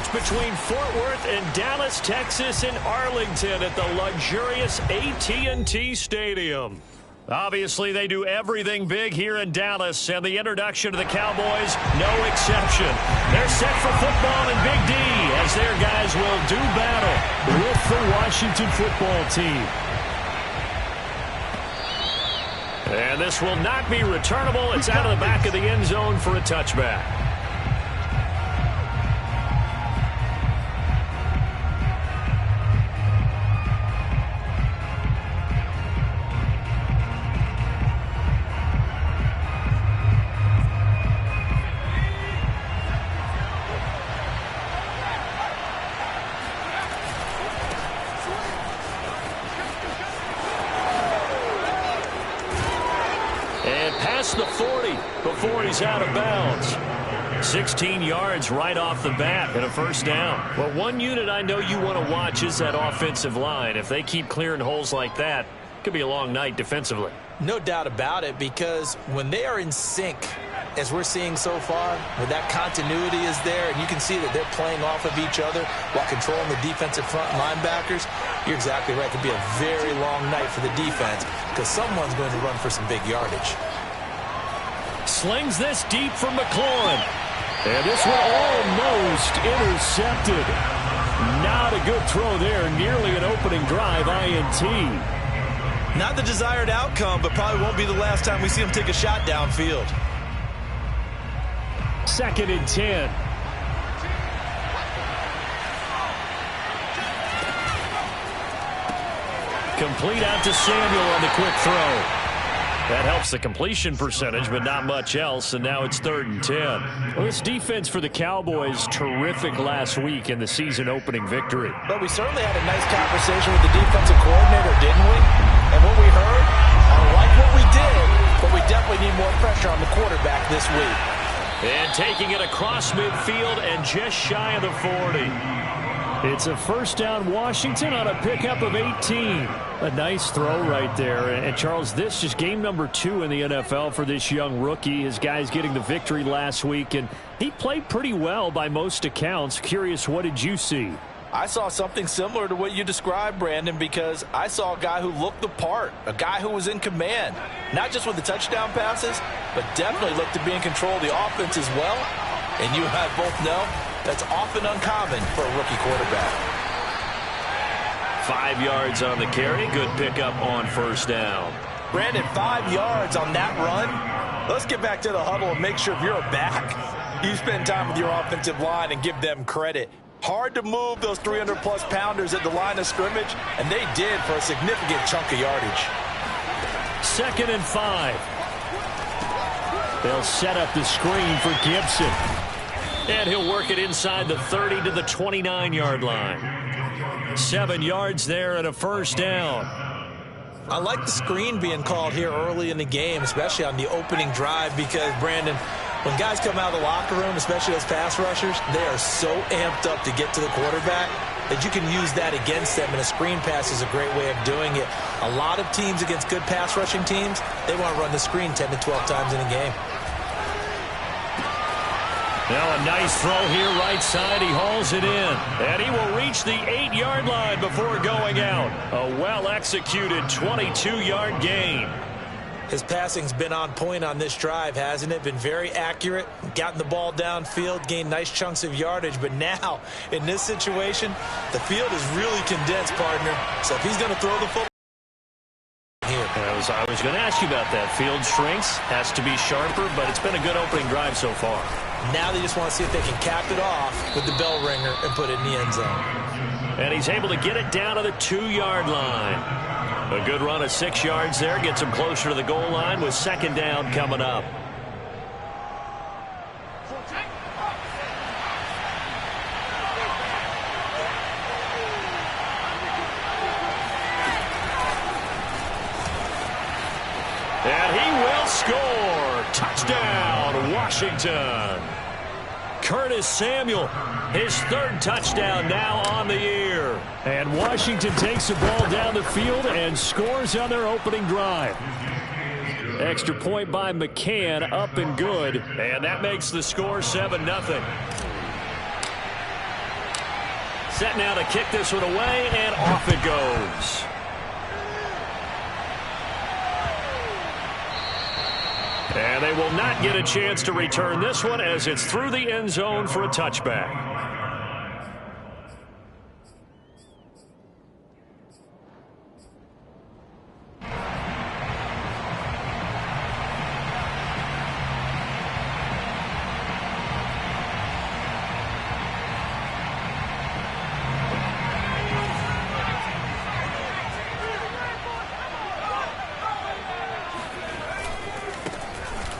match between Fort Worth and Dallas, Texas in Arlington at the luxurious AT&T Stadium. Obviously, they do everything big here in Dallas, and the introduction to the Cowboys, no exception. They're set for football in Big D as their guys will do battle with the Washington football team. And this will not be returnable. It's out of the back of the end zone for a touchback. The 40 before he's out of bounds. 16 yards right off the bat and a first down. Well, one unit I know you want to watch is that offensive line. If they keep clearing holes like that, it could be a long night defensively. No doubt about it, because when they are in sync, as we're seeing so far, where that continuity is there, and you can see that they're playing off of each other while controlling the defensive front linebackers, you're exactly right. It could be a very long night for the defense because someone's going to run for some big yardage. Slings this deep from McLaurin. And this one almost intercepted. Not a good throw there. Nearly an opening drive INT. Not the desired outcome, but probably won't be the last time we see him take a shot downfield. 2nd and 10. Complete out to Samuel on the quick throw. That helps the completion percentage, but not much else, and now it's 3rd and 10. Well, this defense for the Cowboys, terrific last week in the season-opening victory. But we certainly had a nice conversation with the defensive coordinator, didn't we? And what we heard, I like what we did, but we definitely need more pressure on the quarterback this week. And taking it across midfield and just shy of the 40. It's a first down Washington on a pickup of 18. A nice throw right there. And Charles, this is game number 2 in the NFL for this young rookie. His guys getting the victory last week, and he played pretty well by most accounts. Curious, what did you see? I saw something similar to what you described, Brandon, because I saw a guy who looked the part, a guy who was in command, not just with the touchdown passes, but definitely looked to be in control of the offense as well. And you and I both know that's often uncommon for a rookie quarterback. 5 yards on the carry. Good pickup on first down. Brandon, 5 yards on that run. Let's get back to the huddle and make sure if you're a back, you spend time with your offensive line and give them credit. Hard to move those 300-plus pounders at the line of scrimmage, and they did for a significant chunk of yardage. 2nd and 5. They'll set up the screen for Gibson. And he'll work it inside the 30 to the 29-yard line. 7 yards there and a first down. I like the screen being called here early in the game, especially on the opening drive, because, Brandon, when guys come out of the locker room, especially those pass rushers, they are so amped up to get to the quarterback that you can use that against them, and a screen pass is a great way of doing it. A lot of teams against good pass rushing teams, they want to run the screen 10 to 12 times in a game. Now a nice throw here right side. He hauls it in. And he will reach the 8-yard line before going out. A well-executed 22-yard gain. His passing's been on point on this drive, hasn't it? Been very accurate, gotten the ball downfield, gained nice chunks of yardage. But now, in this situation, the field is really condensed, partner. So if he's going to throw the football here. I was going to ask you about that. Field shrinks, has to be sharper, but it's been a good opening drive so far. Now they just want to see if they can cap it off with the bell ringer and put it in the end zone. And he's able to get it down to the 2-yard line. A good run of 6 yards there. Gets him closer to the goal line with 2nd down coming up. And he will score. Touchdown, Washington. Curtis Samuel, his 3rd touchdown now on the year. And Washington takes the ball down the field and scores on their opening drive. Extra point by McCann, up and good. And that makes the score 7-0. Set now to kick this one away, and off it goes. And they will not get a chance to return this one as it's through the end zone for a touchback.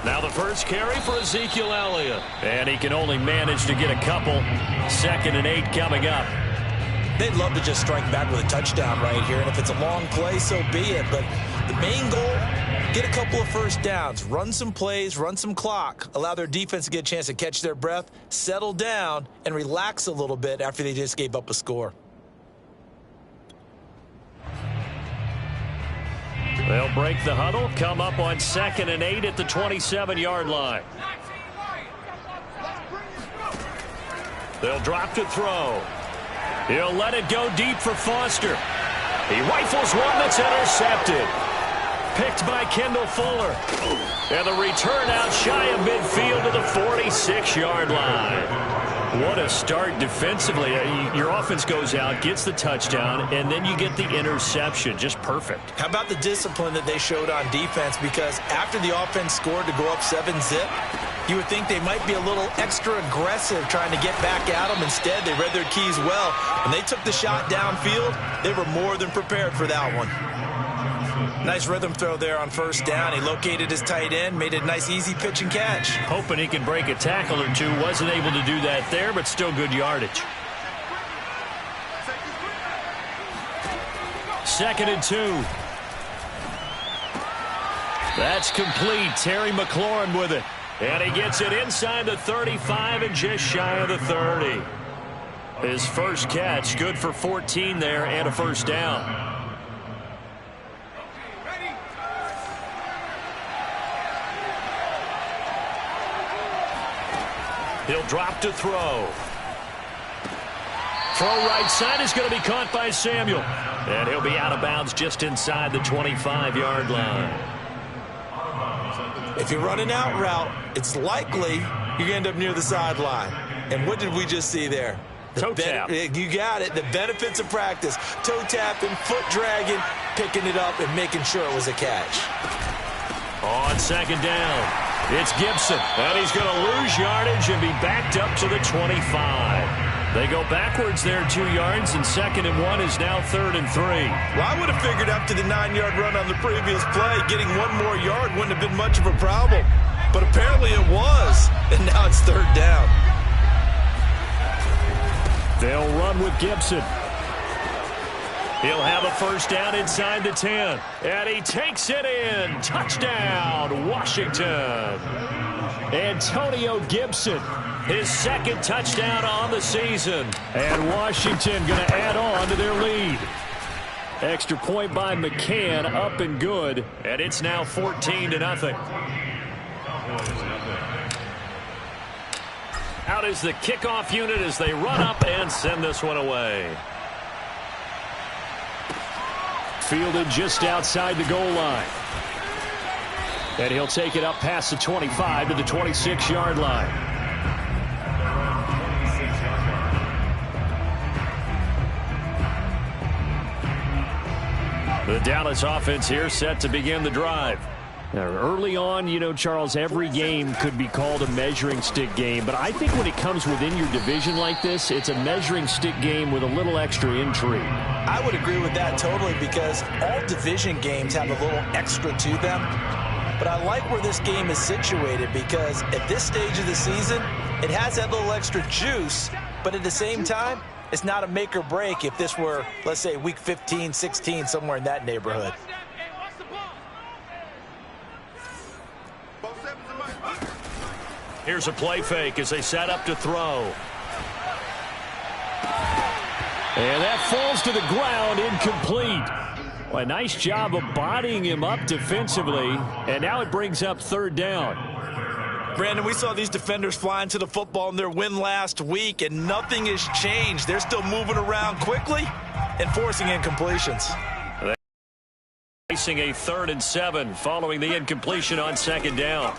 Now the first carry for Ezekiel Elliott. And he can only manage to get a couple. 2nd and 8 coming up. They'd love to just strike back with a touchdown right here. And if it's a long play, so be it. But the main goal, get a couple of first downs. Run some plays, run some clock. Allow their defense to get a chance to catch their breath, settle down, and relax a little bit after they just gave up a score. They'll break the huddle, come up on 2nd and 8 at the 27-yard line. They'll drop to throw. He'll let it go deep for Foster. He rifles one that's intercepted. Picked by Kendall Fuller. And the return out shy of midfield to the 46-yard line. What a start defensively. Your offense goes out, gets the touchdown, and then you get the interception. Just perfect. How about the discipline that they showed on defense? Because after the offense scored to go up 7-zip, you would think they might be a little extra aggressive trying to get back at them. Instead, they read their keys well. When they took the shot downfield, they were more than prepared for that one. Nice rhythm throw there on first down. He located his tight end, made a nice easy pitch and catch. Hoping he could break a tackle or two. Wasn't able to do that there, but still good yardage. 2nd and 2. That's complete. Terry McLaurin with it. And he gets it inside the 35 and just shy of the 30. His first catch, good for 14 there and a first down. He'll drop to throw. Throw right side is going to be caught by Samuel. And he'll be out of bounds just inside the 25-yard line. If you're running out route, it's likely you're going to end up near the sideline. And what did we just see there? Toe tap. You got it. The benefits of practice. Toe tapping, foot dragging, picking it up, and making sure it was a catch. On 2nd down. It's Gibson, and he's going to lose yardage and be backed up to the 25. They go backwards there 2 yards, and 2nd and 1 is now 3rd and 3. Well, I would have figured after the 9-yard run on the previous play, getting 1 more yard wouldn't have been much of a problem. But apparently it was, and now it's 3rd down. They'll run with Gibson. He'll have a first down inside the 10. And he takes it in. Touchdown, Washington. Antonio Gibson, his 2nd touchdown on the season. And Washington going to add on to their lead. Extra point by McCann, up and good. And it's now 14-0. Out is the kickoff unit as they run up and send this one away. Fielded just outside the goal line. And he'll take it up past the 25 to the 26-yard line. The Dallas offense here set to begin the drive. Now, early on, you know, Charles, every game could be called a measuring stick game. But I think when it comes within your division like this, it's a measuring stick game with a little extra intrigue. I would agree with that totally because all division games have a little extra to them. But I like where this game is situated because at this stage of the season, it has that little extra juice. But at the same time, it's not a make or break if this were, let's say, week 15, 16, somewhere in that neighborhood. Here's a play fake as they set up to throw. And that falls to the ground, incomplete. Well, a nice job of bodying him up defensively, and now it brings up 3rd down. Brandon, we saw these defenders flying to the football in their win last week, and nothing has changed. They're still moving around quickly and forcing incompletions. Facing a 3rd and 7 following the incompletion on 2nd down.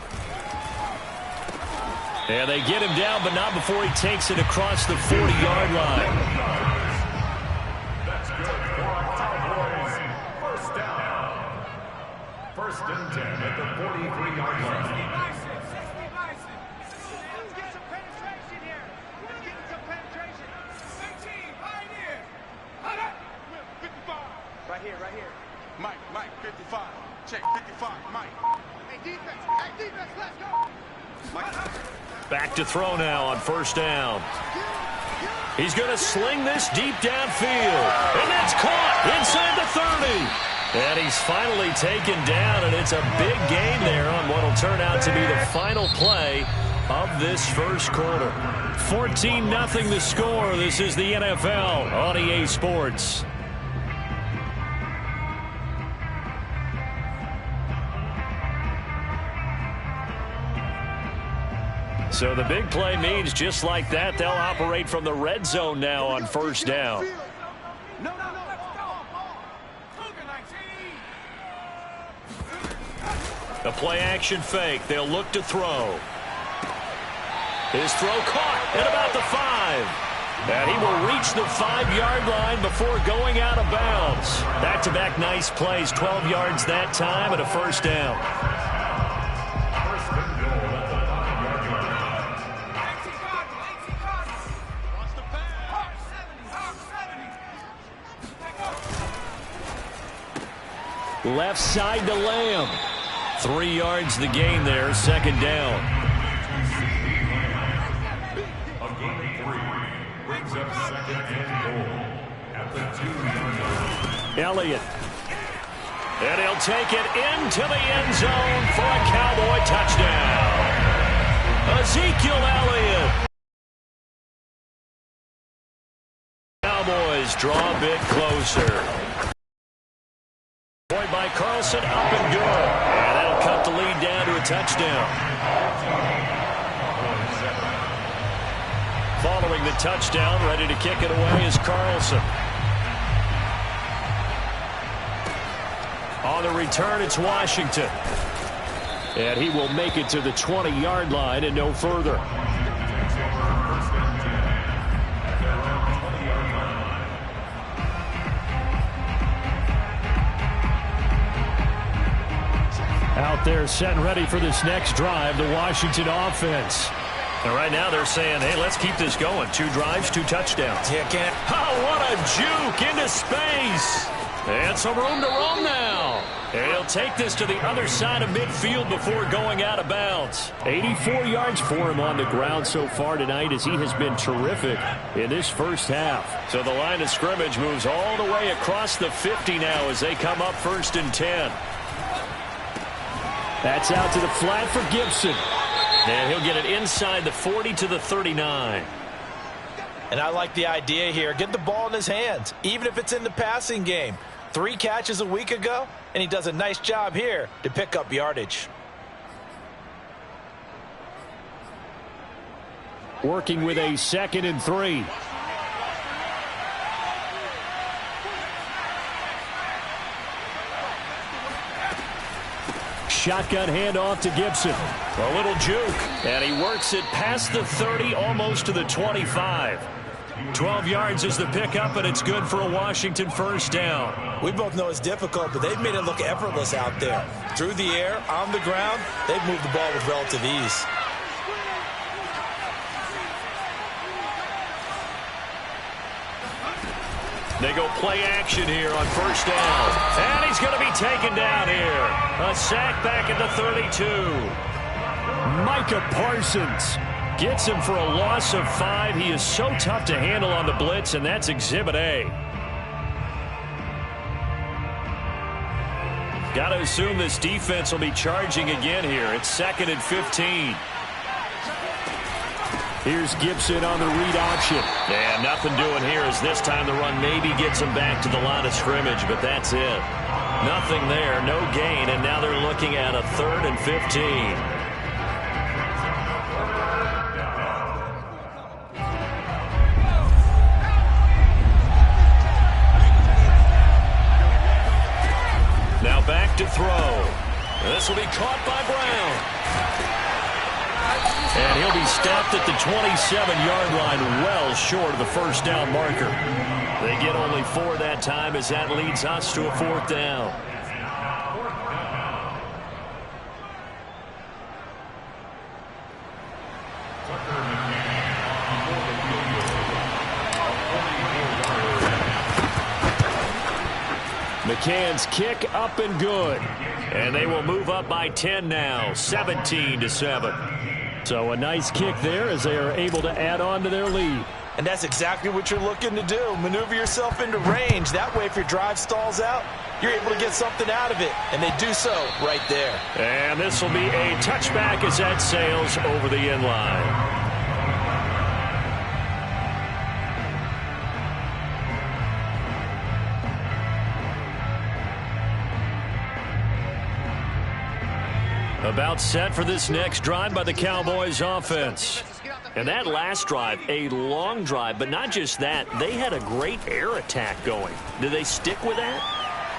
And they get him down, but not before he takes it across the 40-yard line. That's good for our Cowboys. First down. 1st and 10 at the 43-yard line. Let's get some penetration here. Let's get some penetration. 18, pioneer. Hold up. 55. Right here. Mike, 55. Check, 55, Mike. Hey, defense, let's go. Mike. Back to throw now on 1st down. He's going to sling this deep downfield. And that's caught inside the 30. And he's finally taken down, and it's a big gain there on what will turn out to be the final play of this first quarter. 14-0 the score. This is the NFL on EA Sports. So the big play means just like that, they'll operate from the red zone now on 1st down. No. A play-action fake. They'll look to throw. His throw caught at about the 5. And he will reach the 5-yard line before going out of bounds. Back-to-back nice plays, 12 yards that time and a 1st down. Left side to Lamb. 3 yards the gain there, 2nd down. A gain of 3 brings up 2nd and goal at the 2-yard line. Elliott. And he'll take it into the end zone for a Cowboy touchdown. Ezekiel Elliott. Cowboys draw a bit closer. Point by Carlson, up and good. And that'll cut the lead down to a touchdown. Following the touchdown, ready to kick it away is Carlson. On the return, it's Washington. And he will make it to the 20-yard line and no further. Out there set and ready for this next drive, the Washington offense. And right now they're saying, hey, let's keep this going. 2 drives, 2 touchdowns. Yeah, can't. Oh, what a juke into space. And some room to roam now. And he'll take this to the other side of midfield before going out of bounds. 84 yards for him on the ground so far tonight as he has been terrific in this first half. So the line of scrimmage moves all the way across the 50 now as they come up 1st and 10. That's out to the flat for Gibson. And he'll get it inside the 40 to the 39. And I like the idea here. Get the ball in his hands, even if it's in the passing game. 3 catches a week ago, and he does a nice job here to pick up yardage. Working with a 2nd and 3. Shotgun handoff to Gibson. A little juke. And he works it past the 30, almost to the 25. 12 yards is the pickup, and it's good for a Washington 1st down. We both know it's difficult, but they've made it look effortless out there. Through the air, on the ground, they've moved the ball with relative ease. They go play action here on 1st down. And he's going to be taken down here. A sack back at the 32. Micah Parsons gets him for a loss of 5. He is so tough to handle on the blitz, and that's Exhibit A. Got to assume this defense will be charging again here. It's 2nd and 15. Here's Gibson on the read option. And nothing doing here as this time the run maybe gets him back to the line of scrimmage, but that's it. Nothing there, no gain, and now they're looking at a 3rd and 15. to throw. This will be caught by Brown. And he'll be stopped at the 27-yard line, well short of the first down marker. They get only 4 that time as that leads us to a 4th down. McCann's kick up and good. And they will move up by 10 now, 17-7. So a nice kick there as they are able to add on to their lead. And that's exactly what you're looking to do. Maneuver yourself into range. That way, if your drive stalls out, you're able to get something out of it. And they do so right there. And this will be a touchback as that sails over the end line. About set for this next drive by the Cowboys offense. And that last drive, a long drive, but not just that. They had a great air attack going. Do they stick with that?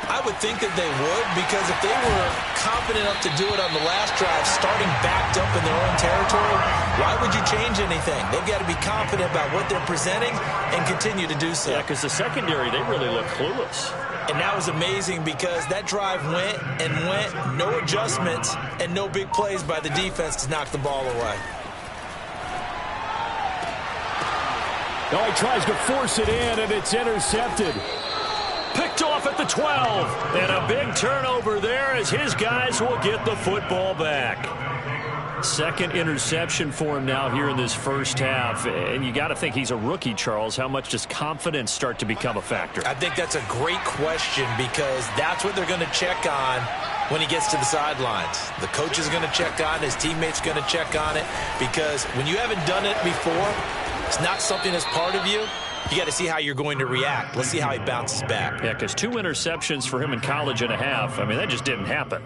I would think that they would, because if they were confident enough to do it on the last drive, starting backed up in their own territory, why would you change anything? They've got to be confident about what they're presenting and continue to do so. Yeah, because the secondary, they really look clueless. And that was amazing because that drive went and went, no adjustments, and no big plays by the defense to knock the ball away. Oh, he tries to force it in, and it's intercepted. Picked off at the 12. And a big turnover there as his guys will get the football back. Second interception for him now here in this first half. And you got to think he's a rookie, Charles. How much does confidence start to become a factor? I think that's a great question because that's what they're going to check on when he gets to the sidelines. The coach is going to check on it. His teammates going to check on it because when you haven't done it before, it's not something that's part of you. You got to see how you're going to react. Let's see how he bounces back. Yeah, because 2 interceptions for him in college and a half. I mean, that just didn't happen.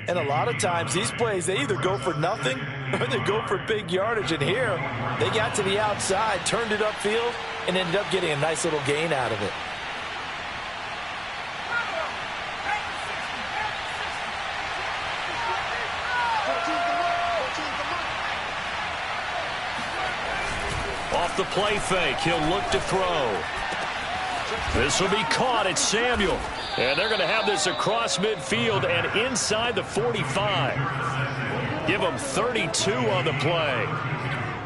And a lot of times these plays, they either go for nothing or they go for big yardage. And here, they got to the outside, turned it upfield, and ended up getting a nice little gain out of it. Off the play fake, he'll look to throw. This will be caught. It's Samuel. And they're going to have this across midfield and inside the 45. Give them 32 on the play.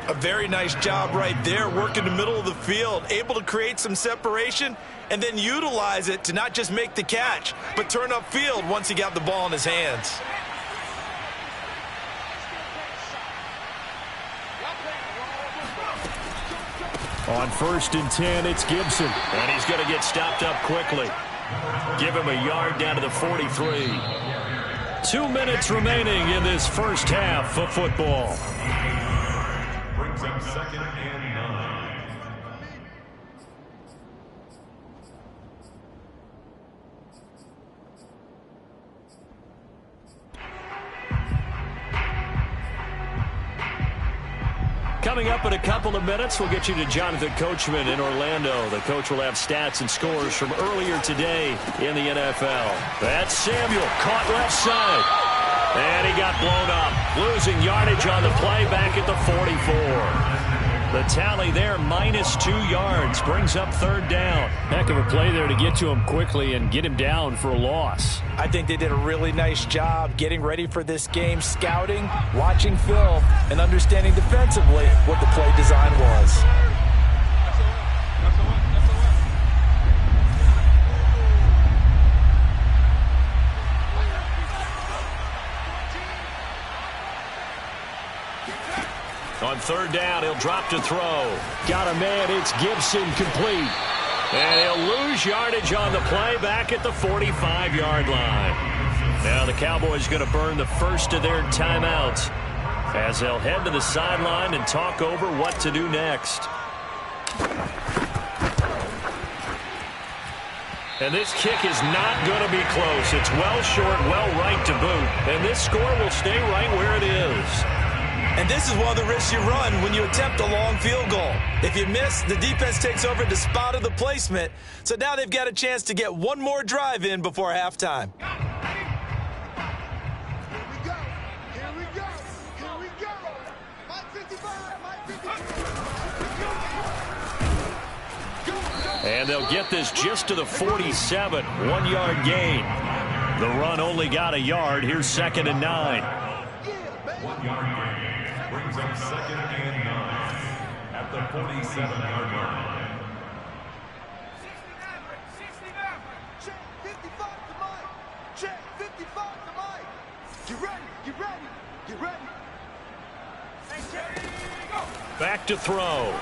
A very nice job right there, working the middle of the field, able to create some separation and then utilize it to not just make the catch, but turn upfield once he got the ball in his hands. On 1st and 10, it's Gibson. And he's going to get stopped up quickly. Give him a yard down to the 43. 2 minutes remaining in this first half of football. Brings up 2nd and 9. Coming up in a couple of minutes, we'll get you to Jonathan Coachman in Orlando. The coach will have stats and scores from earlier today in the NFL. That's Samuel, caught left side. And he got blown up, losing yardage on the play back at the 44. The tally there, -2 yards, brings up 3rd down. Heck of a play there to get to him quickly and get him down for a loss. I think they did a really nice job getting ready for this game, scouting, watching film, and understanding defensively what the play design was. On 3rd down, he'll drop to throw. Got a man, it's Gibson, complete. And he'll lose yardage on the play back at the 45-yard line. Now the Cowboys going to burn the first of their timeouts as they'll head to the sideline and talk over what to do next. And this kick is not going to be close. It's well short, well right to boot. And this score will stay right where it is. And this is one of the risks you run when you attempt a long field goal. If you miss, the defense takes over the spot of the placement. So now they've got a chance to get one more drive in before halftime. And they'll get this just to the 47. 1 yard gain. The run only got a yard. Here's 2nd and 9. 1 yard gain brings up 2nd and 9 at the 47-yard line. 69, check 55 to Mike. Check 55 to Mike. Get ready, get ready, get ready. Hey, check, go. Back to throw.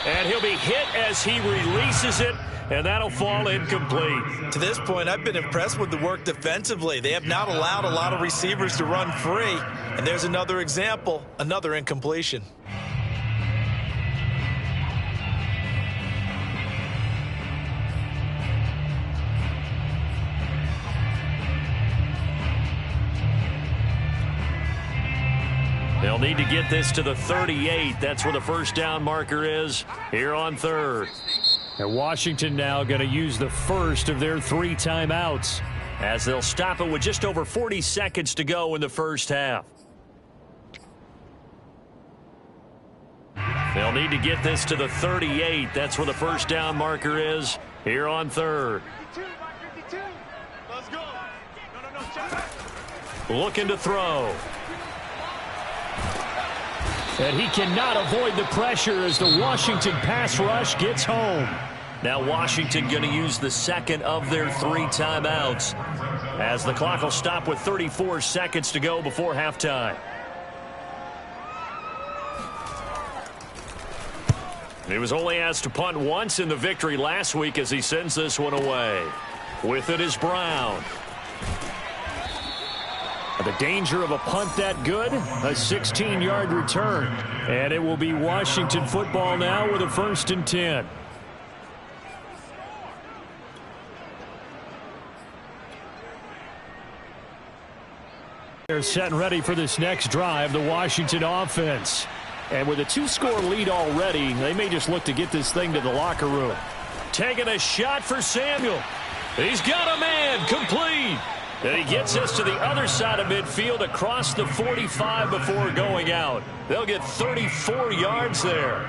And he'll be hit as he releases it, and that'll fall incomplete. To this point, I've been impressed with the work defensively. They have not allowed a lot of receivers to run free. And there's another example, another incompletion. They'll need to get this to the 38. That's where the first down marker is here on 3rd. And Washington now going to use the first of their 3 timeouts as they'll stop it with just over 40 seconds to go in the first half. They'll need to get this to the 38. That's where the first down marker is here on 3rd. 52. Let's go. No, check. Looking to throw. And he cannot avoid the pressure as the Washington pass rush gets home. Now Washington going to use the second of their 3 timeouts as the clock will stop with 34 seconds to go before halftime. He was only asked to punt once in the victory last week as he sends this one away. With it is Brown. The danger of a punt that good, a 16-yard return. And it will be Washington football now with a 1st and 10. They're set and ready for this next drive, the Washington offense. And with a 2-score lead already, they may just look to get this thing to the locker room. Taking a shot for Samuel. He's got a man, complete. And he gets us to the other side of midfield across the 45 before going out. They'll get 34 yards there.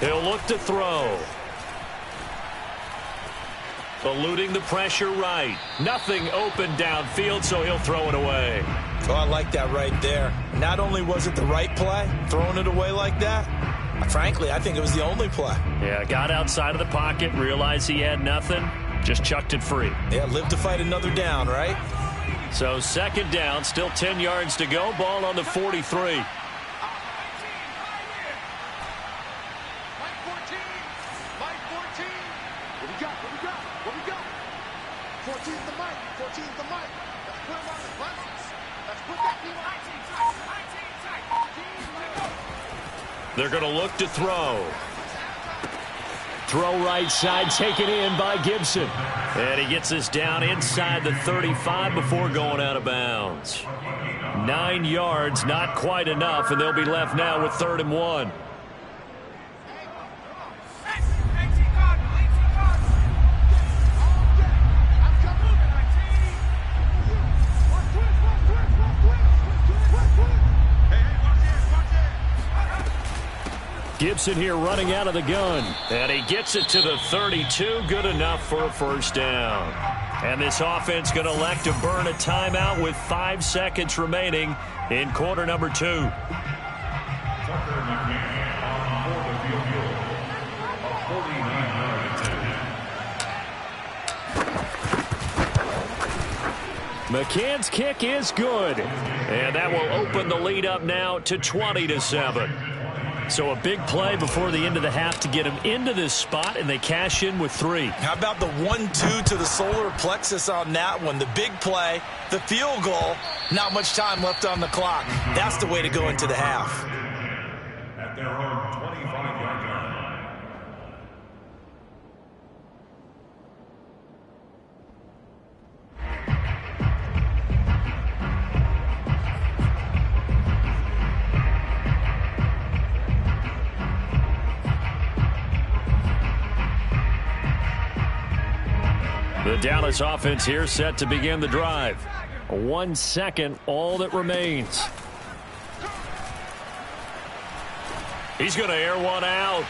He'll look to throw. Eluding the pressure right. Nothing open downfield, so he'll throw it away. Oh, I like that right there. Not only was it the right play, throwing it away like that, frankly, I think it was the only play. Yeah, got outside of the pocket, realized he had nothing, just chucked it free. Yeah, live to fight another down, right? So 2nd down, still 10 yards to go, ball on the 43. They're going to look to throw. Throw right side, taken in by Gibson. And he gets this down inside the 35 before going out of bounds. 9 yards, not quite enough, and they'll be left now with 3rd and 1. Gibson here running out of the gun. And he gets it to the 32. Good enough for a 1st down. And this offense going to elect to burn a timeout with 5 seconds remaining in quarter number 2. McCann's kick is good. And that will open the lead up now to 20-7. So a big play before the end of the half to get him into this spot, and they cash in with 3. How about the 1-2 to the solar plexus on that one? The big play, the field goal, not much time left on the clock. That's the way to go into the half. At their own 25-yard line. The Dallas offense here set to begin the drive. 1 second, all that remains. He's going to air one out.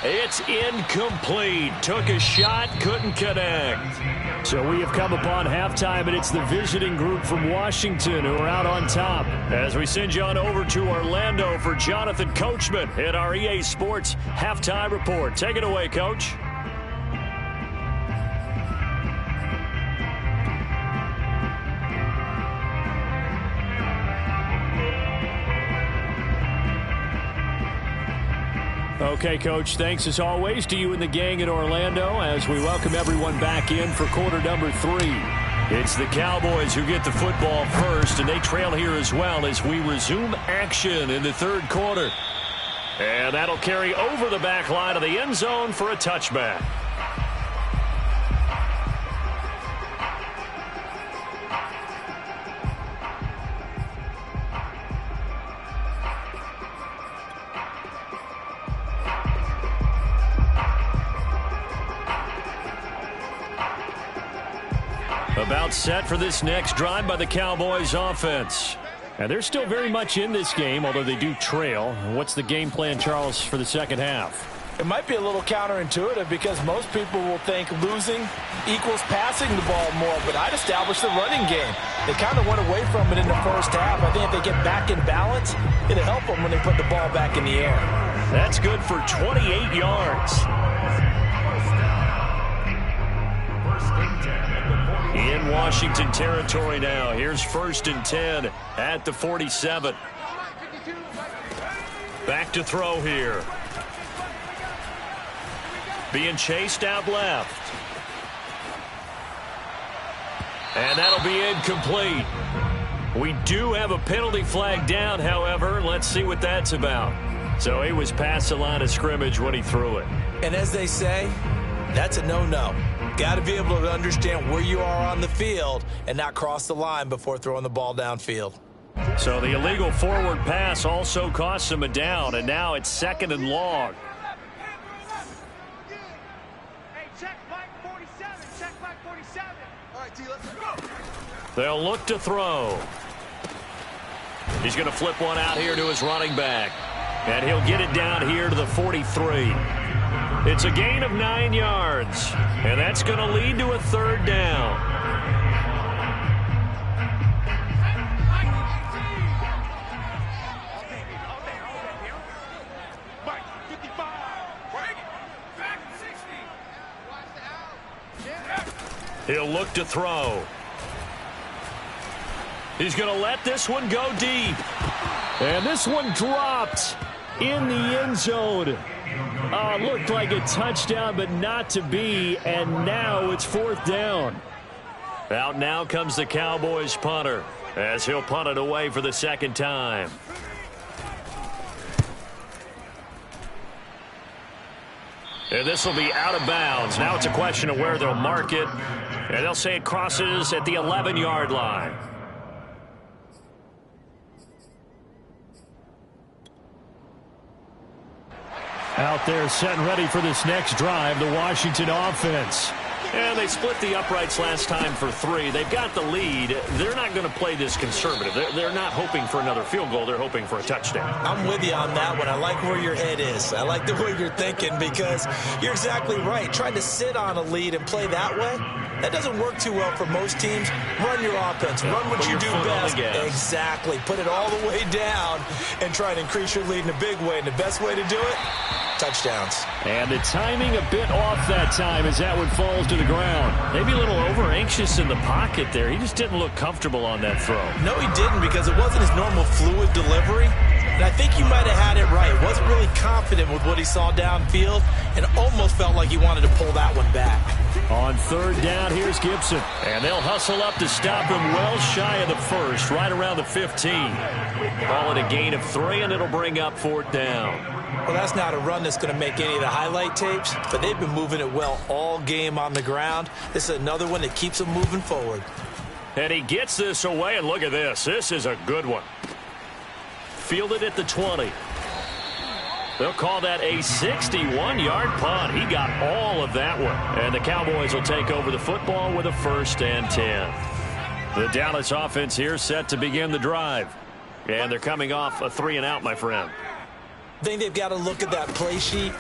It's incomplete. Took a shot, couldn't connect. So we have come upon halftime, and it's the visiting group from Washington who are out on top. As we send you on over to Orlando for Jonathan Coachman at our EA Sports Halftime Report. Take it away, Coach. Okay, Coach, thanks as always to you and the gang at Orlando as we welcome everyone back in for quarter number 3. It's the Cowboys who get the football first, and they trail here as well as we resume action in the third quarter. And that'll carry over the back line of the end zone for a touchback. About set for this next drive by the Cowboys offense. And they're still very much in this game, although they do trail. What's the game plan, Charles, for the second half? It might be a little counterintuitive because most people will think losing equals passing the ball more, but I'd establish the running game. They kind of went away from it in the first half. I think if they get back in balance, it'll help them when they put the ball back in the air. That's good for 28 yards. In Washington territory now. Here's 1st and 10 at the 47. Back to throw here. Being chased out left. And that'll be incomplete. We do have a penalty flag down, however. Let's see what that's about. So he was past the line of scrimmage when he threw it. And as they say, that's a no-no. Got to be able to understand where you are on the field and not cross the line before throwing the ball downfield. So the illegal forward pass also cost him a down, and now it's 2nd and long. Hey, check Mike 47. Check Mike 47. All right, T, let's go. They'll look to throw. He's going to flip one out here to his running back. And he'll get it down here to the 43. It's a gain of 9 yards. And that's going to lead to a 3rd down. Mike 55. Break it. Back 60. He'll look to throw. He's going to let this one go deep. And this one dropped in the end zone. Looked like a touchdown, but not to be. And now it's 4th down. Out now comes the Cowboys punter as he'll punt it away for the 2nd time. And this will be out of bounds. Now it's a question of where they'll mark it. And they'll say it crosses at the 11-yard line. Out there set and ready for this next drive, the Washington offense. And they split the uprights last time for 3. They've got the lead. They're not going to play this conservative. They're not hoping for another field goal. They're hoping for a touchdown. I'm with you on that one. I like where your head is. I like the way you're thinking because you're exactly right. Trying to sit on a lead and play that way, that doesn't work too well for most teams. Run your offense. Run what you do best. Exactly. Put it all the way down and try to increase your lead in a big way. And the best way to do it, touchdowns. And the timing a bit off that time as that one falls to the ground. Maybe a little over-anxious in the pocket there. He just didn't look comfortable on that throw. No, he didn't because it wasn't his normal fluid delivery. And I think you might have had it right. Wasn't really confident with what he saw downfield and almost felt like he wanted to pull that one back. On 3rd down, here's Gibson. And they'll hustle up to stop him well shy of the 1st, right around the 15. Call it a gain of 3, and it'll bring up 4th down. Well, that's not a run that's going to make any of the highlight tapes, but they've been moving it well all game on the ground. This is another one that keeps them moving forward. And he gets this away, and look at this. This is a good one. Fielded at the 20. They'll call that a 61-yard punt. He got all of that one. And the Cowboys will take over the football with a 1st and 10. The Dallas offense here set to begin the drive. And they're coming off a 3-and-out, my friend. I think they've got to look at that play sheet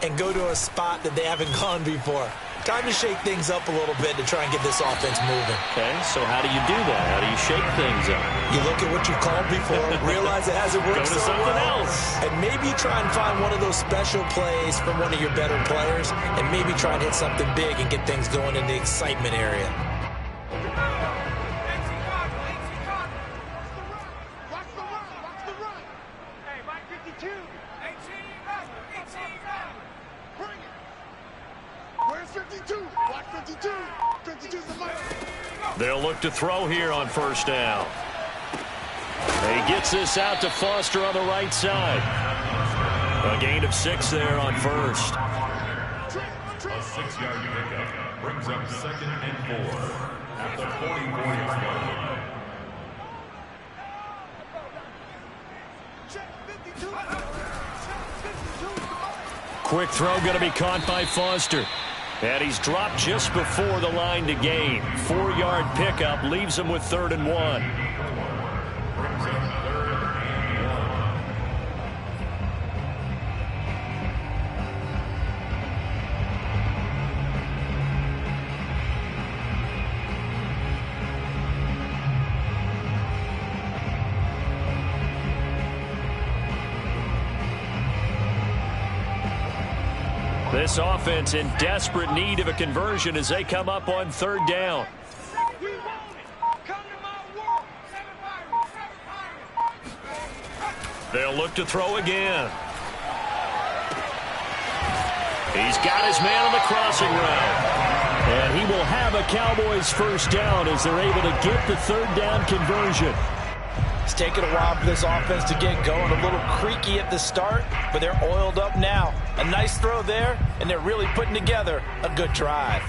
and go to a spot that they haven't gone before. Time to shake things up a little bit to try and get this offense moving. Okay, so how do you do that? How do you shake things up? You look at what you called before, realize it hasn't worked Go to so something well, else. and maybe try and find one of those special plays from one of your better players, and maybe try and hit something big and get things going in the excitement area. They'll look to throw here on first down. He gets this out to Foster on the right side. A gain of 6 there on first. A 6-yard pickup brings up 2nd and 4 at the 44-yard line. Quick throw going to be caught by Foster. And he's dropped just before the line to gain. 4-yard pickup leaves him with 3rd and 1. This offense in desperate need of a conversion as they come up on 3rd down. They'll look to throw again. He's got his man on the crossing route. And he will have a Cowboys first down as they're able to get the 3rd down conversion. It's taken a while for this offense to get going. A little creaky at the start, but they're oiled up now. A nice throw there, and they're really putting together a good drive.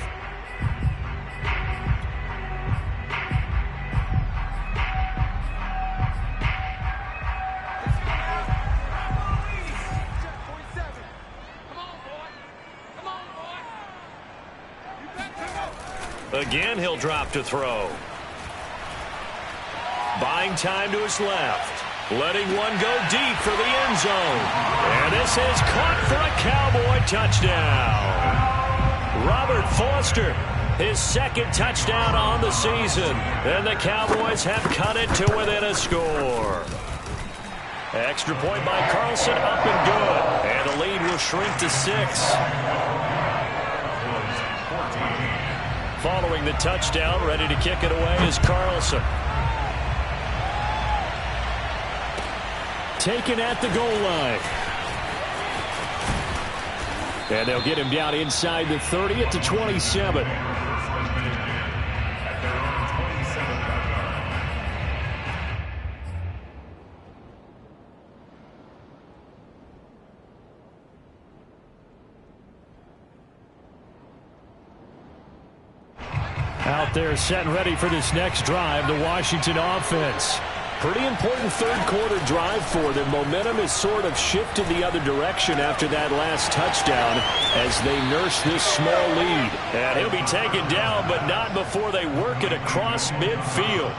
Again, he'll drop to throw. Buying time to his left. Letting one go deep for the end zone. And this is caught for a Cowboy touchdown. Robert Foster, his 2nd touchdown on the season. And the Cowboys have cut it to within a score. Extra point by Carlson, up and good. And the lead will shrink to 6. Following the touchdown, ready to kick it away is Carlson. Taken at the goal line. And they'll get him down inside the 30 at the 27. Out there set and ready for this next drive, the Washington offense. Pretty important 3rd quarter drive for them. Momentum has sort of shifted the other direction after that last touchdown as they nurse this small lead. And he'll be taken down, but not before they work it across midfield.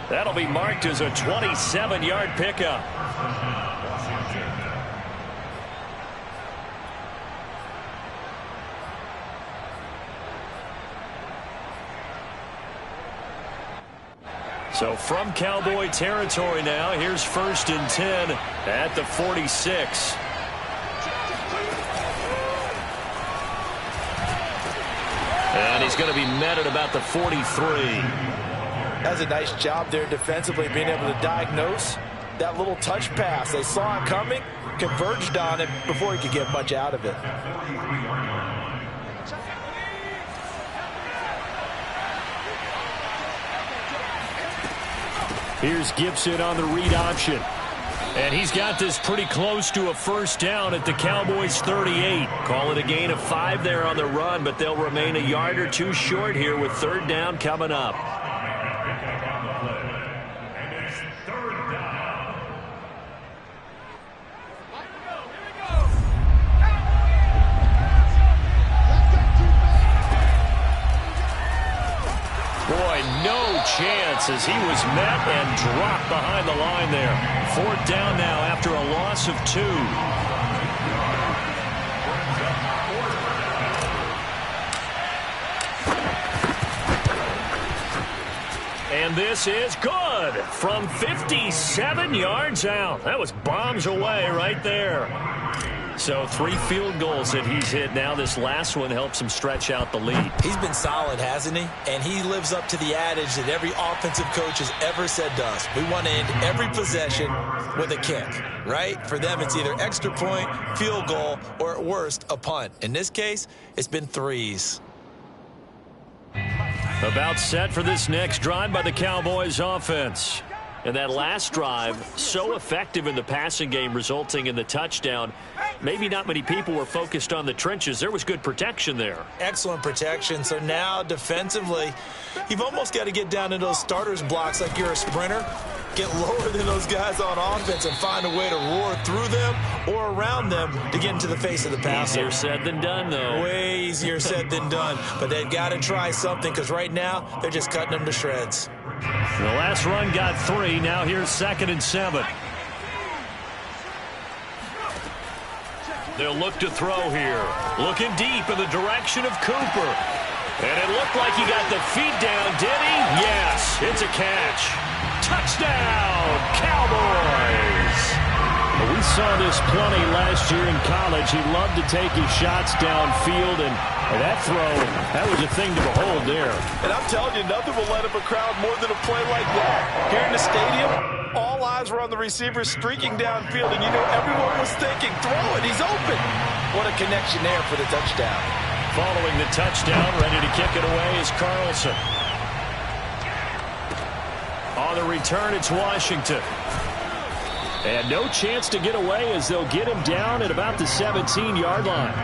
That'll be marked as a 27-yard pickup. So from Cowboy territory now, here's 1st and 10 at the 46. And he's going to be met at about the 43. That's a nice job there defensively, being able to diagnose that little touch pass. They saw it coming, converged on it before he could get much out of it. Here's Gibson on the read option. And he's got this pretty close to a first down at the Cowboys' 38. Call it a gain of 5 there on the run, but they'll remain a yard or 2 short here with 3rd down coming up. And it's 3rd down. Boy, no chance as he was met and dropped behind the line there. 4th down now after a loss of 2. And this is good from 57 yards out. That was bombs away right there. So 3 field goals that he's hit now. This last one helps him stretch out the lead. He's been solid, hasn't he? And he lives up to the adage that every offensive coach has ever said to us. We want to end every possession with a kick, right? For them, it's either extra point, field goal, or at worst, a punt. In this case, it's been 3s. About set for this next drive by the Cowboys offense. And that last drive, so effective in the passing game, resulting in the touchdown. Maybe not many people were focused on the trenches. There was good protection there. Excellent protection. So now defensively, you've almost got to get down into those starters blocks like you're a sprinter. Get lower than those guys on offense and find a way to roar through them or around them to get into the face of the passer. Easier said than done, though. Way easier said than done. But they've got to try something because right now they're just cutting them to shreds. The last run got 3. Now here's 2nd and 7. They'll look to throw here. Looking deep in the direction of Cooper. And it looked like he got the feet down, did he? Yes, it's a catch. Touchdown, Cowboys! Well, we saw this plenty last year in college. He loved to take his shots downfield, and that throw, that was a thing to behold there. And I'm telling you, nothing will light up a crowd more than a play like that. Here in the stadium, all eyes were on the receiver streaking downfield, and you know everyone was thinking, throw it, he's open. What a connection there for the touchdown. Following the touchdown, ready to kick it away is Carlson. On the return, it's Washington. And no chance to get away as they'll get him down at about the 17-yard line.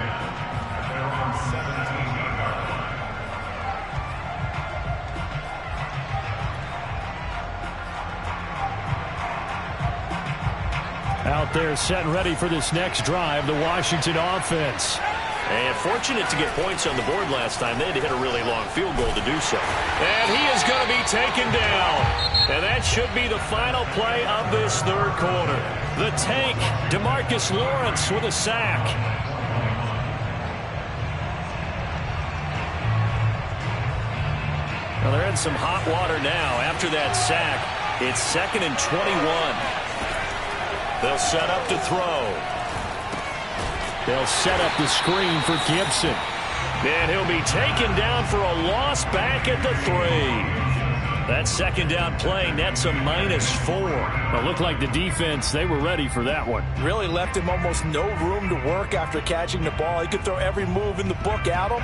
Out there set and ready for this next drive, the Washington offense. And fortunate to get points on the board last time. They had to hit a really long field goal to do so. And he is going to be taken down. And that should be the final play of this 3rd quarter. The tank, DeMarcus Lawrence with a sack. Well, they're in some hot water now. After that sack, it's 2nd and 21. They'll set up to throw. They'll set up the screen for Gibson. And he'll be taken down for a loss back at the 3. That 2nd down play nets a -4. It looked like the defense, they were ready for that one. Really left him almost no room to work after catching the ball. He could throw every move in the book at him.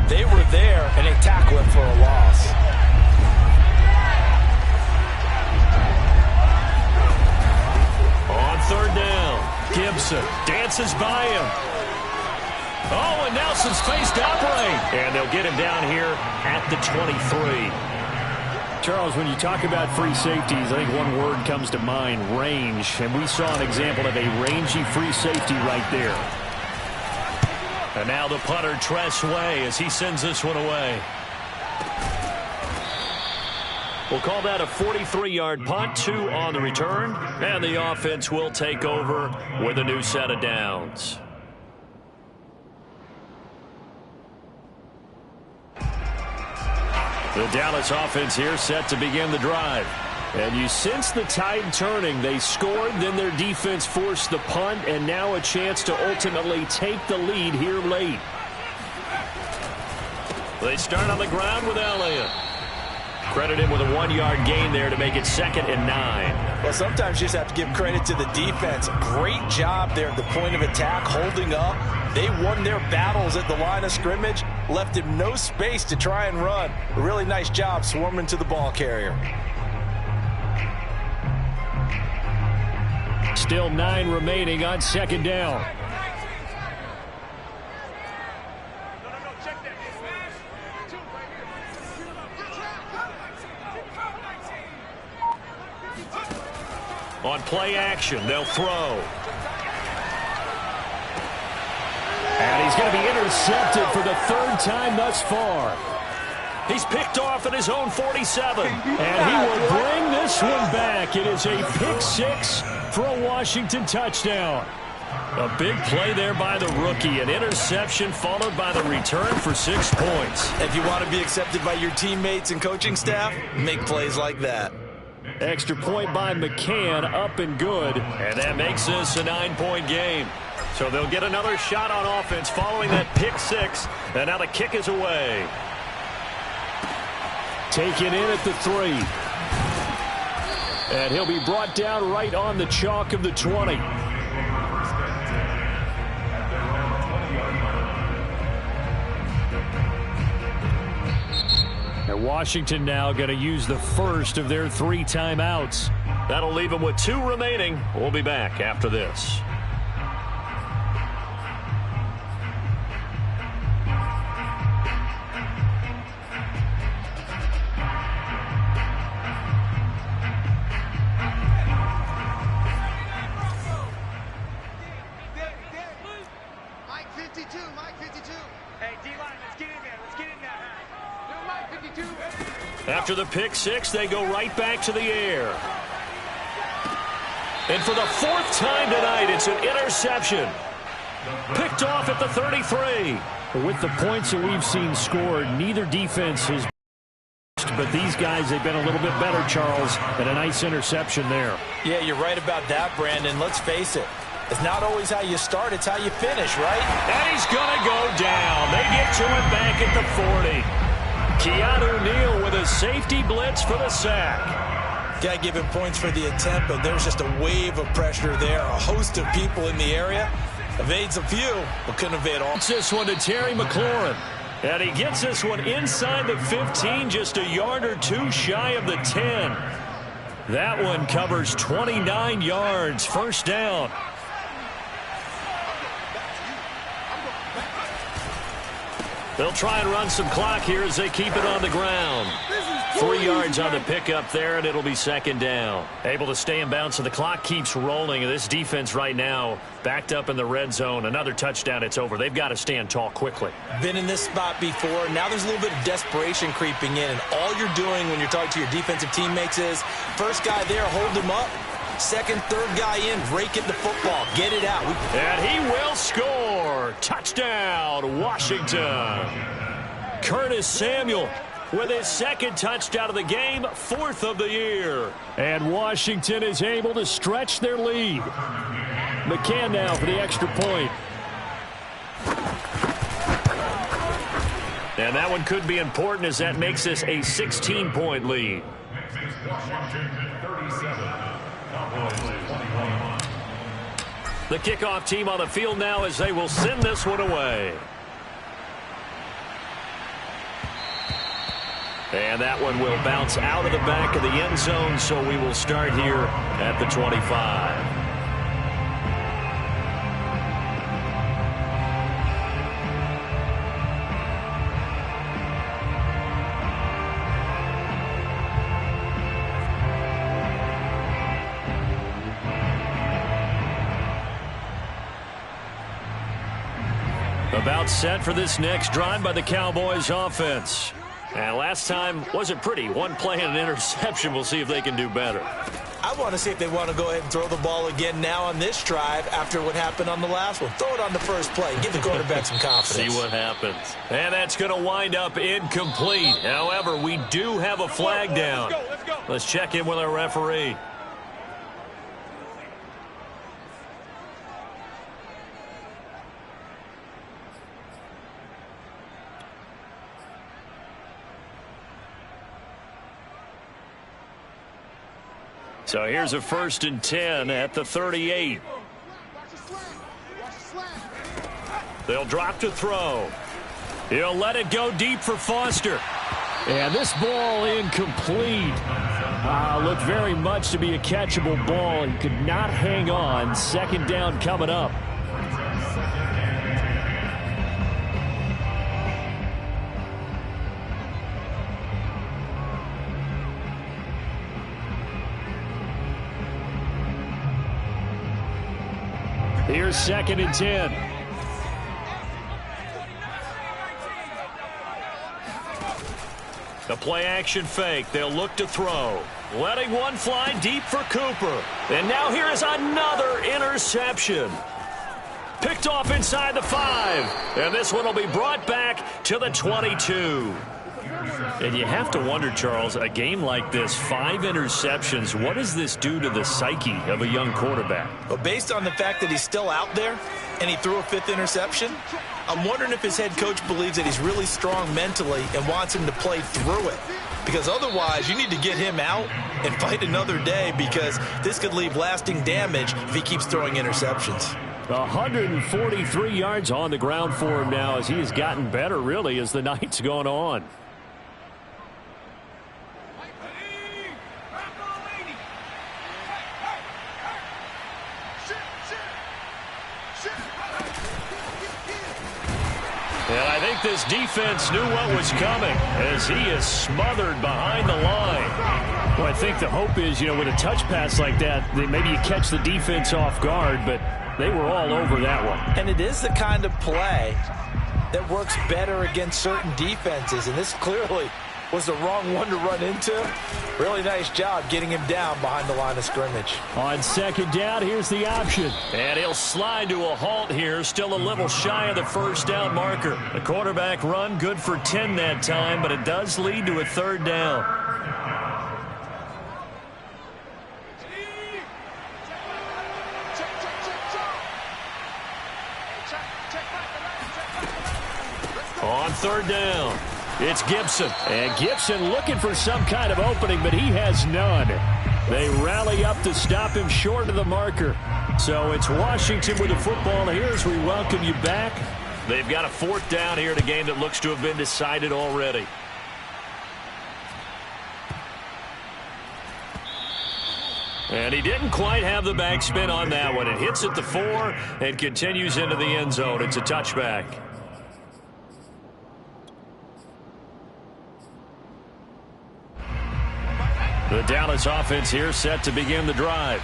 They were there, and they tackle him for a loss. On 3rd down, Gibson dances by him. Oh, and Nelson's faced upright. And they'll get him down here at the 23. Charles, when you talk about free safeties, I think one word comes to mind, range. And we saw an example of a rangy free safety right there. And now the punter, Tress Way, as he sends this one away. We'll call that a 43-yard punt, 2 on the return. And the offense will take over with a new set of downs. The Dallas offense here set to begin the drive. And you sense the tide turning. They scored, then their defense forced the punt, and now a chance to ultimately take the lead here late. They start on the ground with Elliott. Credit him with a 1-yard gain there to make it 2nd and 9. Well, sometimes you just have to give credit to the defense. Great job there at the point of attack, holding up. They won their battles at the line of scrimmage, left him no space to try and run. A really nice job swarming to the ball carrier. Still 9 remaining on 2nd down. On play action, they'll throw. And he's going to be intercepted for the 3rd time thus far. He's picked off at his own 47. And he will bring this one back. It is a pick six for a Washington touchdown. A big play there by the rookie. An interception followed by the return for 6 points. If you want to be accepted by your teammates and coaching staff, make plays like that. Extra point by McCann, up and good. And that makes this a 9-point game. So they'll get another shot on offense following that pick six. And now the kick is away. Taken in at the 3. And he'll be brought down right on the chalk of the 20. And Washington now going to use the first of their 3 timeouts. That'll leave them with 2 remaining. We'll be back after this. After the pick six, they go right back to the air. And for the 4th time tonight, it's an interception. Picked off at the 33. With the points that we've seen scored, neither defense has. But these guys, they've been a little bit better, Charles, and a nice interception there. Yeah, you're right about that, Brandon. Let's face it. It's not always how you start, it's how you finish, right? And he's going to go down. They get to him back at the 40. Keanu Neal with a safety blitz for the sack. Got to give him points for the attempt, but there's just a wave of pressure there. A host of people in the area. Evades a few, but couldn't evade all. This one to Terry McLaurin. And he gets this one inside the 15, just a yard or 2 shy of the 10. That one covers 29 yards. First down. They'll try and run some clock here as they keep it on the ground. 3 yards on the pickup there, and it'll be 2nd down. Able to stay in bounds, so the clock keeps rolling. And this defense right now backed up in the red zone. Another touchdown, it's over. They've got to stand tall quickly. Been in this spot before. Now there's a little bit of desperation creeping in. And all you're doing when you're talking to your defensive teammates is, first guy there, hold him up. Second, third guy in, rake it the football. Get it out. And he will score. Touchdown, Washington. Curtis Samuel with his 2nd touchdown of the game, 4th of the year. And Washington is able to stretch their lead. McCann now for the extra point. And that one could be important as that makes this a 16-point lead. Washington 37. The kickoff team on the field now as they will send this one away. And that one will bounce out of the back of the end zone, so we will start here at the 25. About set for this next drive by the Cowboys offense. And last time wasn't pretty. 1 play and an interception. We'll see if they can do better. I want to see if they want to go ahead and throw the ball again now on this drive after what happened on the last one. Throw it on the first play. Give the quarterback some confidence. See what happens. And that's going to wind up incomplete. However, we do have a flag down. Let's check in with our referee. So here's a 1st and 10 at the 38. They'll drop to throw. He'll let it go deep for Foster. And this ball incomplete. Looked very much to be a catchable ball. He could not hang on. 2nd down coming up. Here's 2nd and 10. a play-action fake. They'll look to throw. Letting one fly deep for Cooper. And now here is another interception. Picked off inside the 5. And this one will be brought back to the 22. And you have to wonder, Charles, a game like this, 5 interceptions, what does this do to the psyche of a young quarterback? Well, based on the fact that he's still out there and he threw a 5th interception, I'm wondering if his head coach believes that he's really strong mentally and wants him to play through it. Because otherwise, you need to get him out and fight another day, because this could leave lasting damage if he keeps throwing interceptions. 143 yards on the ground for him now, as he has gotten better, really, as the night's gone on. And I think this defense knew what was coming, as he is smothered behind the line. Well, I think the hope is, with a touch pass like that, maybe you catch the defense off guard, but they were all over that one. And it is the kind of play that works better against certain defenses, and this clearly was the wrong one to run into. Really nice job getting him down behind the line of scrimmage. On second down, here's the option. And he'll slide to a halt here, still a little shy of the first down marker. The quarterback run good for 10 that time, but it does lead to a 3rd down. On 3rd down, it's Gibson. And Gibson looking for some kind of opening, but he has none. They rally up to stop him short of the marker. So it's Washington with the football here as we welcome you back. They've got a 4th down here in a game that looks to have been decided already. And he didn't quite have the backspin on that one. It hits at the 4 and continues into the end zone. It's a touchback. The Dallas offense here set to begin the drive.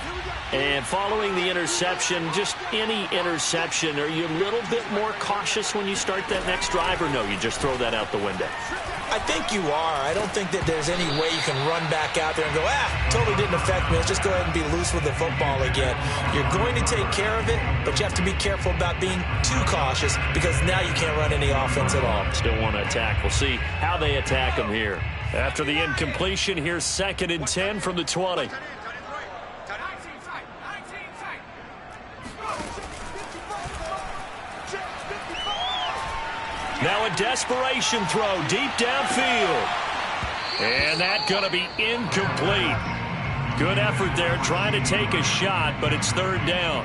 And following the interception, just any interception, are you a little bit more cautious when you start that next drive, or no, you just throw that out the window? I think you are. I don't think that there's any way you can run back out there and go, totally didn't affect me. Let's just go ahead and be loose with the football again. You're going to take care of it, but you have to be careful about being too cautious, because now you can't run any offense at all. Still want to attack. We'll see how they attack him here. After the incompletion, here's 2nd and 10 from the 20. Now a desperation throw deep downfield. And that's going to be incomplete. Good effort there trying to take a shot, but it's 3rd down.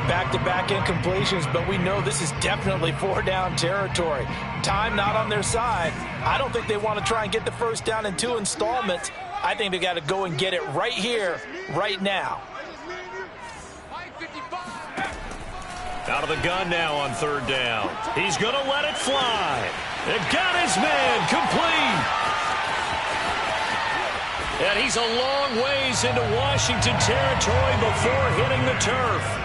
Back-to-back incompletions, but we know this is definitely 4-down territory. Time not on their side. I don't think they want to try and get the 1st down in 2 installments. I think they got to go and get it right here, right now. Out of the gun now on 3rd down. He's going to let it fly. And got his man complete. And he's a long ways into Washington territory before hitting the turf.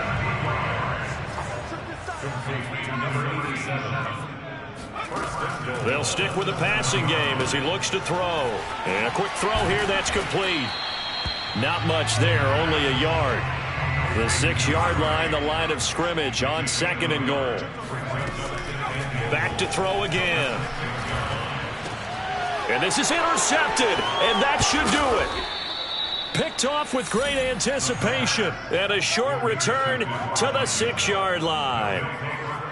They'll stick with the passing game as he looks to throw. And a quick throw here, that's complete. Not much there, only a yard. The 6-yard line, the line of scrimmage on 2nd and goal. Back to throw again. And this is intercepted, and that should do it. Picked off with great anticipation, and a short return to the 6-yard line.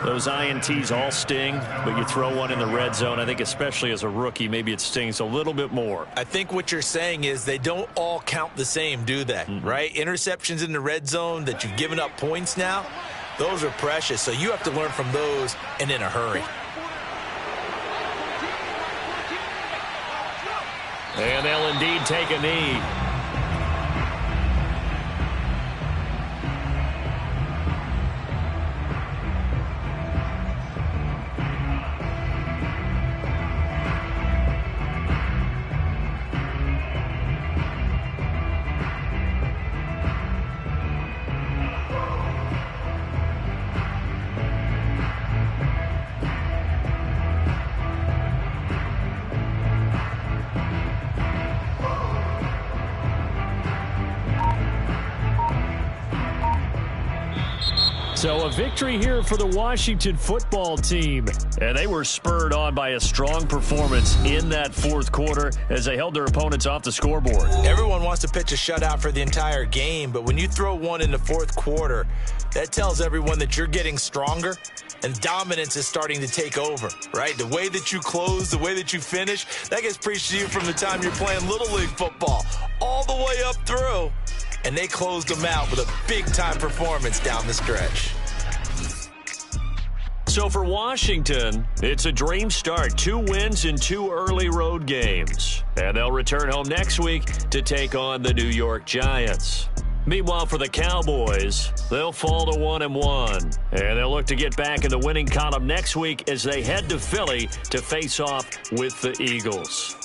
Those INTs all sting, but you throw one in the red zone, I think especially as a rookie, maybe it stings a little bit more. I think what you're saying is they don't all count the same, do they? Right? Interceptions in the red zone that you've given up points now, those are precious. So you have to learn from those and in a hurry. And they'll indeed take a knee. So a victory here for the Washington football team. And they were spurred on by a strong performance in that fourth quarter as they held their opponents off the scoreboard. Everyone wants to pitch a shutout for the entire game, but when you throw one in the fourth quarter, that tells everyone that you're getting stronger and dominance is starting to take over, right? The way that you close, the way that you finish, that gets preached to you from the time you're playing Little League football all the way up through. And they closed them out with a big-time performance down the stretch. So for Washington, it's a dream start. 2 wins in 2 early road games. And they'll return home next week to take on the New York Giants. Meanwhile, for the Cowboys, they'll fall to 1-1. And they'll look to get back in the winning column next week as they head to Philly to face off with the Eagles.